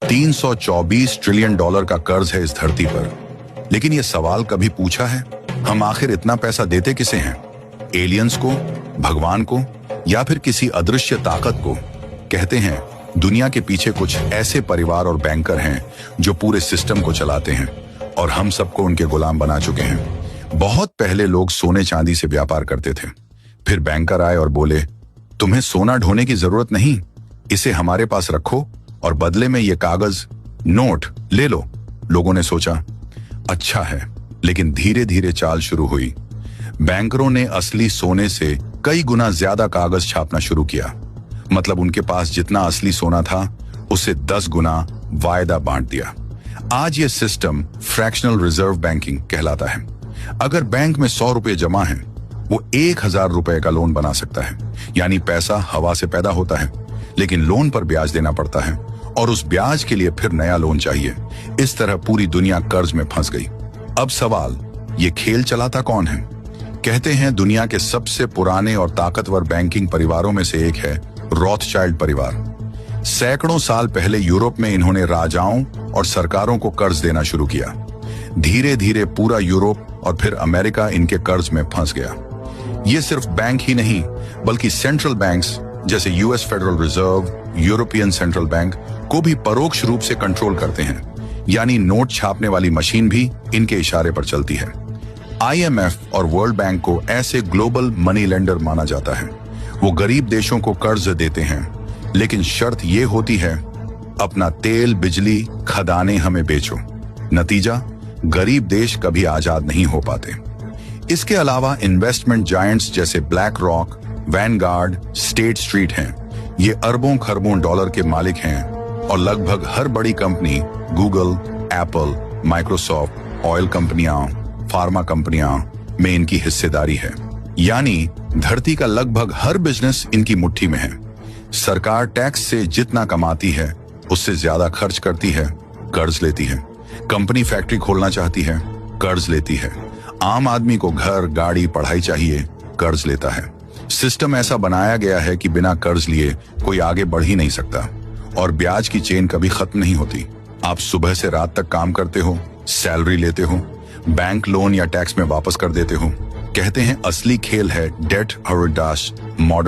$324 trillion का कर्ज है इस धरती पर। लेकिन यह सवाल कभी पूछा है, हम आखिर इतना पैसा देते किसे हैं? एलियंस को, भगवान को, या फिर किसी अदृश्य ताकत को? कहते हैं दुनिया के पीछे कुछ ऐसे परिवार और बैंकर हैं जो पूरे सिस्टम को चलाते हैं और हम सबको उनके गुलाम बना चुके हैं। बहुत पहले लोग सोने चांदी से व्यापार करते थे, फिर बैंकर आए और बोले तुम्हें सोना ढोने की जरूरत नहीं, इसे हमारे पास रखो और बदले में ये कागज नोट ले लो। लोगों ने सोचा अच्छा है, लेकिन धीरे धीरे चाल शुरू हुई। बैंकरों ने असली सोने से कई गुना ज्यादा कागज छापना शुरू किया। मतलब उनके पास जितना असली सोना था उससे 10 गुना वायदा बांट दिया। आज ये सिस्टम फ्रैक्शनल रिजर्व बैंकिंग कहलाता है। अगर बैंक में 100 रुपए जमा है, वो 1000 रुपए का लोन बना सकता है। यानी पैसा हवा से पैदा होता है, लेकिन लोन पर ब्याज देना पड़ता है और उस ब्याज के लिए फिर नया लोन चाहिए। इस तरह पूरी दुनिया कर्ज में फंस गई। अब सवाल, ये खेल चलाता कौन है? कहते हैं दुनिया के सबसे पुराने और ताकतवर बैंकिंग परिवारों में से एक है रॉथस्चाइल्ड परिवार। सैकड़ों साल पहले यूरोप में इन्होंने राजाओं और सरकारों को कर्ज देना शुरू किया। धीरे धीरे पूरा यूरोप और फिर अमेरिका इनके कर्ज में फंस गया। ये सिर्फ बैंक ही नहीं, बल्कि सेंट्रल बैंक्स जैसे US federal reserve, European central bank को भी परोक्ष रूप से कंट्रोल करते हैं। यानी नोट छापने वाली मशीन भी इनके इशारे पर चलती है। आईएमएफ और वर्ल्ड बैंक को ऐसे ग्लोबल मनी लेंडर माना जाता है। वो गरीब देशों को कर्ज देते हैं, लेकिन शर्त ये होती है अपना तेल, बिजली, खदानें हमें बेचो। नतीजा, गरीब देश कभी आजाद नहीं हो पाते। इसके अलावा इन्वेस्टमेंट जायंट्स जैसे black rock, Vanguard, state street हैं। ये अरबों खरबों डॉलर के मालिक हैं और लगभग हर बड़ी company, Google, Apple, Microsoft, oil कंपनियां, फार्मा कंपनियां में इनकी हिस्सेदारी है। यानी धरती का लगभग हर बिजनेस इनकी मुट्ठी में है। सरकार टैक्स से जितना कमाती है उससे ज्यादा खर्च करती है, कर्ज लेती है। कंपनी फैक्ट्री खोलना चाहती है, कर्ज लेती है। आम आदमी को घर, गाड़ी, पढ़ाई चाहिए, कर्ज लेता है। सिस्टम ऐसा बनाया गया है कि बिना कर्ज लिए कोई आगे बढ़ ही नहीं सकता और ब्याज की चेन कभी खत्म नहीं होती। आप सुबह से रात तक काम करते हो, सैलरी लेते हो, बैंक लोन या टैक्स में वापस कर देते हो। कहते हैं असली खेल है डेट हवर्डाश मॉडर्न